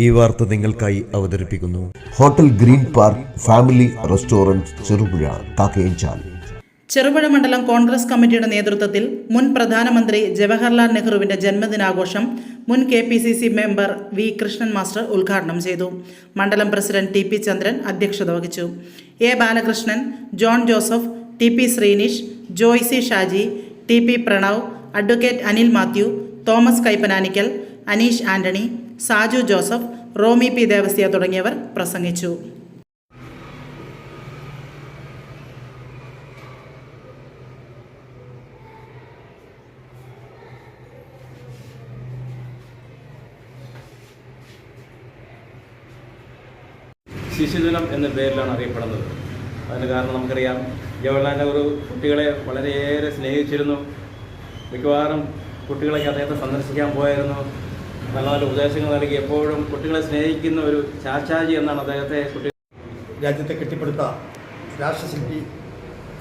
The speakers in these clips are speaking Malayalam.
ഈ വാർത്ത നിങ്ങൾക്കായി അവതരിപ്പിക്കുന്നു hotel green park family restaurant Cherupuzha Kakkayanchal. Cherupuzha മണ്ഡലം കോൺഗ്രസ് കമ്മിറ്റിയുടെ നേതൃത്വത്തിൽ മുൻ പ്രധാനമന്ത്രി ജവഹർലാൽ നെഹ്റുവിന്റെ ജന്മദിനാഘോഷം മുൻ KPCC member V Krishnan master ഉദ്ഘാടനം ചെയ്തു. മണ്ഡലം പ്രസിഡന്റ് TP ചന്ദ്രൻ അധ്യക്ഷത വഹിച്ചു. A Balakrishnan, John Joseph, TP Sreenish, Joicy Shaji, TP Pranav, advocate Anil Mathew, Thomas Kaippananikkal, Aneesh Antony, Saju Joseph, Romy P Devasia തുടങ്ങിയവർ പ്രസംഗിച്ചു. ശിശുദിനം എന്ന പേരിലാണ് അറിയപ്പെടുന്നത്. അതിന് കാരണം നമുക്കറിയാം, ജവഹർലാൽ നെഹ്റു കുട്ടികളെ വളരെയേറെ സ്നേഹിച്ചിരുന്നു. മിക്കവാറും കുട്ടികളൊക്കെ അദ്ദേഹത്തെ സന്ദർശിക്കാൻ പോയായിരുന്നു. നല്ല നല്ല ഉപദേശങ്ങൾ നൽകി എപ്പോഴും കുട്ടികളെ സ്നേഹിക്കുന്ന ഒരു ചാച്ചാജി എന്നാണ് അദ്ദേഹത്തെ രാജ്യത്തെ കെട്ടിപ്പടുത്ത രാഷ്ട്രശില്പി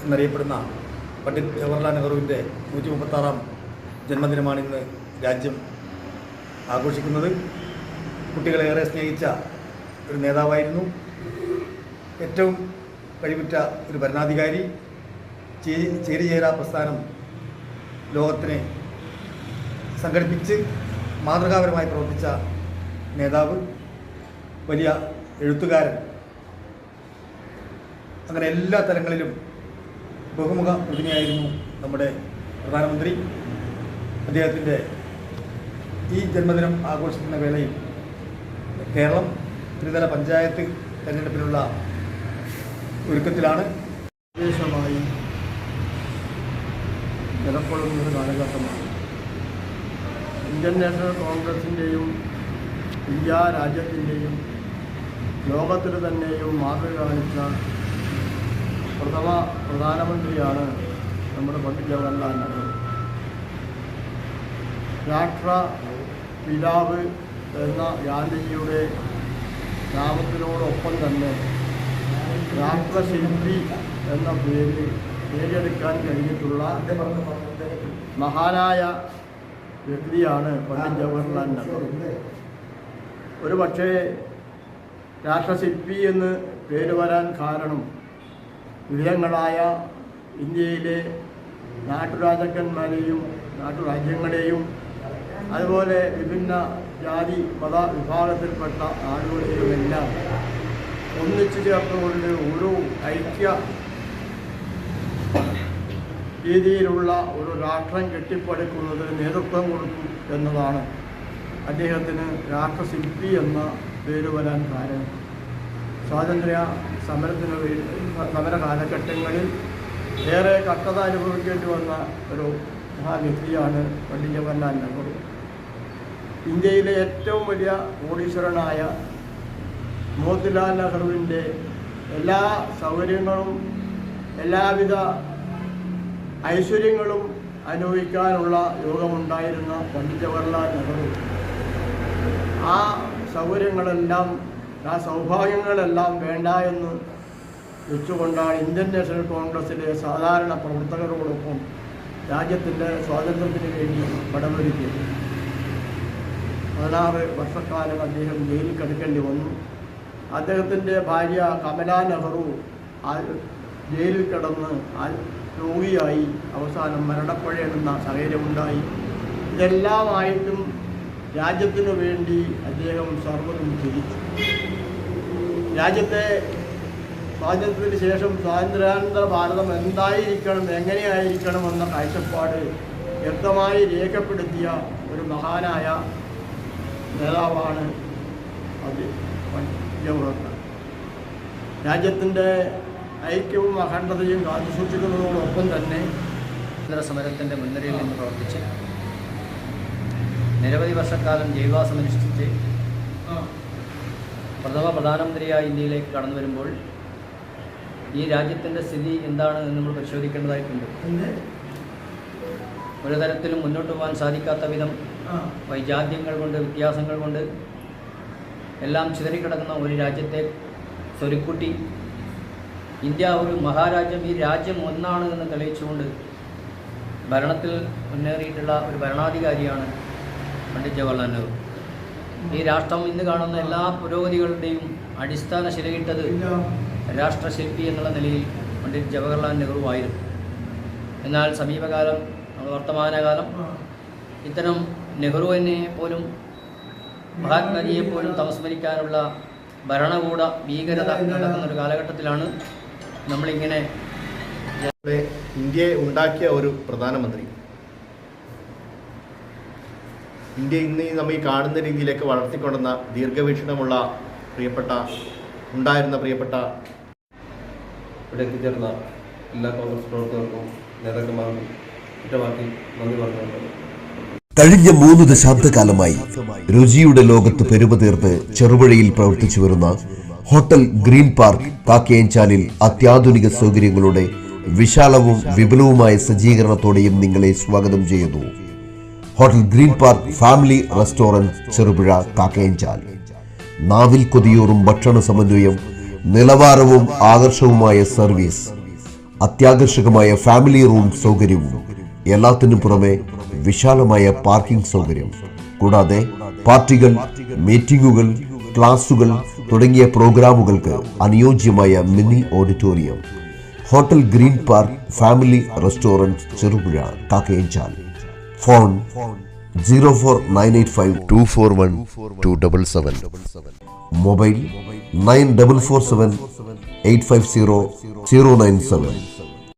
എന്നറിയപ്പെടുന്ന പണ്ഡിറ്റ് ജവഹർലാൽ നെഹ്റുവിൻ്റെ 136-ാം ജന്മദിനമാണ് ഇന്ന് രാജ്യം ആഘോഷിക്കുന്നത്. കുട്ടികളെയേറെ സ്നേഹിച്ച ഒരു നേതാവായിരുന്നു. ഏറ്റവും കഴിവുറ്റ ഒരു ഭരണാധികാരി. ചേരിചേരാ പ്രസ്ഥാനം ലോകത്തിനെ സംഘടിപ്പിച്ച് മാതൃകാപരമായി പ്രവർത്തിച്ച നേതാവ്, വലിയ എഴുത്തുകാരൻ. അങ്ങനെ എല്ലാ തലങ്ങളിലും ബഹുമുഖ പ്രതിമയായിരുന്നു നമ്മുടെ പ്രധാനമന്ത്രി. അദ്ദേഹത്തിൻ്റെ ഈ ജന്മദിനം ആഘോഷിക്കുന്ന വേളയിൽ കേരളം ത്രിതല പഞ്ചായത്ത് തെരഞ്ഞെടുപ്പിനുള്ള ഒരുക്കത്തിലാണ്. വിശേഷമായി നിലകൊള്ളുന്ന കാലഘട്ടമാണ്. ഇന്ത്യൻ നാഷണൽ കോൺഗ്രസിൻ്റെയും ഇന്ത്യ രാജ്യത്തിൻ്റെയും ലോകത്തിൽ തന്നെയും മാതൃക കാണിച്ച പ്രഥമ പ്രധാനമന്ത്രിയാണ് നമ്മുടെ പണ്ഡിറ്റ് ജവഹർലാൽ നെഹ്റു. രാഷ്ട്ര പിതാവ് എന്ന ഗാന്ധിജിയുടെ നാമത്തിനോടൊപ്പം തന്നെ രാഷ്ട്രശില്പി എന്ന പേരെടുക്കാൻ കഴിഞ്ഞിട്ടുള്ള മഹാനായ വ്യക്തിയാണ് പണ്ഡിറ്റ് ജവഹർലാൽ നെഹ്റു. ഒരു പക്ഷേ രാഷ്ട്രശില്പി എന്ന് പേര് വരാൻ കാരണം വിവിധങ്ങളായ ഇന്ത്യയിലെ നാട്ടുരാജാക്കന്മാരെയും നാട്ടുരാജ്യങ്ങളെയും അതുപോലെ വിഭിന്ന ജാതി മത വിഭാഗത്തിൽപ്പെട്ട ആളുകളെയുമെല്ലാം ഒന്നിച്ചു ചേർത്തുകൊണ്ട് ഒരു ഐക്യ രീതിയിലുള്ള ഒരു രാഷ്ട്രം കെട്ടിപ്പടുക്കുന്നത് നേതൃത്വം കൊടുത്തു എന്നതാണ് അദ്ദേഹത്തിന് രാഷ്ട്രശില്പി എന്ന പേര് വരാൻ കാരണം. സ്വാതന്ത്ര്യ സമര കാലഘട്ടങ്ങളിൽ ഏറെ കഷ്ടത അനുഭവിക്കേണ്ടി വന്ന ഒരു മഹാവ്യക്തിയാണ് പണ്ഡിറ്റ് ജവഹർലാൽ നെഹ്റു. ഇന്ത്യയിലെ ഏറ്റവും വലിയ കോടീശ്വരനായ മോത്തിലാൽ നെഹ്റുവിൻ്റെ എല്ലാ സൗകര്യങ്ങളും എല്ലാവിധ ഐശ്വര്യങ്ങളും അനുഭവിക്കാനുള്ള യോഗമുണ്ടായിരുന്ന പണ്ഡിറ്റ് ജവഹർലാൽ നെഹ്റു ആ സൗകര്യങ്ങളെല്ലാം ആ സൗഭാഗ്യങ്ങളെല്ലാം വേണ്ട എന്ന് വെച്ചുകൊണ്ടാണ് ഇന്ത്യൻ നാഷണൽ കോൺഗ്രസിലെ സാധാരണ പ്രവർത്തകരോടൊപ്പം രാജ്യത്തിൻ്റെ സ്വാതന്ത്ര്യത്തിന് വേണ്ടി പടമൊരുക്കിയത്. 16 വർഷക്കാലം അദ്ദേഹം ജയിലിൽ കിടക്കേണ്ടി വന്നു. അദ്ദേഹത്തിൻ്റെ ഭാര്യ കമല നെഹ്റു ജയിലിൽ കിടന്ന് രോഗിയായി അവസാനം മരണപ്പെടേണ്ടുന്ന സാഹചര്യമുണ്ടായി. ഇതെല്ലാമായിട്ടും രാജ്യത്തിനു വേണ്ടി അദ്ദേഹം സർവ്വതും ത്യജിച്ചു. രാജ്യത്തെ സ്വാതന്ത്ര്യത്തിന് ശേഷം സ്വാതന്ത്ര്യാനന്തര ഭാരതം എന്തായിരിക്കണം, എങ്ങനെയായിരിക്കണം എന്ന കാഴ്ചപ്പാട് വ്യക്തമായി രേഖപ്പെടുത്തിയ ഒരു മഹാനായ നേതാവാണ് അത് ജവഹർലാൽ. രാജ്യത്തിൻ്റെ ഐക്യവും അഖണ്ഡതയും കാത്തുസൂക്ഷിക്കുന്നതോടൊപ്പം തന്നെ സ്വാതന്ത്ര്യ സമരത്തിൻ്റെ മുൻനിരയിൽ നിന്ന് പ്രവർത്തിച്ച് നിരവധി വർഷക്കാലം ജയിൽവാസമനുഷ്ഠിച്ച് പ്രഥമ പ്രധാനമന്ത്രിയായി ഇന്ത്യയിലേക്ക് കടന്നു വരുമ്പോൾ ഈ രാജ്യത്തിൻ്റെ സ്ഥിതി എന്താണ് എന്ന് നമ്മൾ പരിശോധിക്കേണ്ടതായിട്ടുണ്ട്. ഒരു തരത്തിലും മുന്നോട്ട് പോകാൻ സാധിക്കാത്ത വിധം വൈജാത്യങ്ങൾ കൊണ്ട്, വ്യത്യാസങ്ങൾ കൊണ്ട് എല്ലാം ചിതറിക്കിടക്കുന്ന ഒരു രാജ്യത്തെ സ്വരുക്കുട്ടി ഇന്ത്യ ഒരു മഹാരാജ്യം, ഈ രാജ്യം ഒന്നാണ് എന്ന് തെളിയിച്ചുകൊണ്ട് ഭരണത്തിൽ മുന്നേറിയിട്ടുള്ള ഒരു ഭരണാധികാരിയാണ് പണ്ഡിറ്റ് ജവഹർലാൽ നെഹ്റു. ഈ രാഷ്ട്രം ഇന്ന് കാണുന്ന എല്ലാ പുരോഗതികളുടെയും അടിസ്ഥാന ശിലയിട്ടത് രാഷ്ട്രശില്പി എന്നുള്ള നിലയിൽ പണ്ഡിറ്റ് ജവഹർലാൽ നെഹ്റു ആയിരുന്നു. എന്നാൽ സമീപകാലം, വർത്തമാനകാലം ഇത്തരം നെഹ്റുവിനെ പോലും മഹാത്മാജിയെ പോലും തമസ്മരിക്കാനുള്ള ഭരണകൂട ഭീകരത നടക്കുന്ന ഒരു കാലഘട്ടത്തിലാണ് നമ്മളിങ്ങനെ ഇന്ത്യയെ ഉണ്ടാക്കിയ ഒരു പ്രധാനമന്ത്രി ഇന്ത്യ ഇന്ന് നമ്മൾ ഈ കാണുന്ന രീതിയിലേക്ക് വളർത്തിക്കൊണ്ടുവന്ന ദീർഘവീക്ഷണമുള്ള പ്രിയപ്പെട്ട ഇവിടെ എത്തിച്ചേർന്ന എല്ലാ കോൺഗ്രസ് പ്രവർത്തകർക്കും നേതാക്കന്മാർക്കും കുറ്റവാക്കി നന്ദി പറഞ്ഞുകൊണ്ട് കഴിഞ്ഞ 3 ദശാബ്ദകാലമായി രുചിയുടെ ലോകത്ത് പെരുമതീർത്ത് ചെറുപുഴയിൽ പ്രവർത്തിച്ചു വരുന്ന ഹോട്ടൽ ഗ്രീൻ പാർക്ക് കാക്കയഞ്ചാലിൽ അത്യാധുനിക സൗകര്യങ്ങളുടെ വിശാലവും വിപുലവുമായ സജ്ജീകരണത്തോടെയും നിങ്ങളെ സ്വാഗതം ചെയ്യുന്നു. Hotel green park family restaurant, Cherupuzha, Kakkayanchal. നാവിൽ കൊതിയൂറും ഭക്ഷണ സമന്വയം, നിലവാരവും ആകർഷകവുമായ സർവീസ്, അത്യാകർഷകമായ ഫാമിലി റൂം സൗകര്യവും, എല്ലാത്തിനും പുറമെ വിശാലമായ പാർക്കിംഗ് സൗകര്യം, കൂടാതെ പാർട്ടികൾ, മീറ്റിംഗുകൾ, ക്ലാസുകൾ തുടങ്ങിയ പ്രോഗ്രാമുകൾക്ക് അനുയോജ്യമായ mini auditorium. Hotel green park family restaurant, Cherupuzha, Kakkayanchal. Phone 04985241277. Mobile 9447 850 097.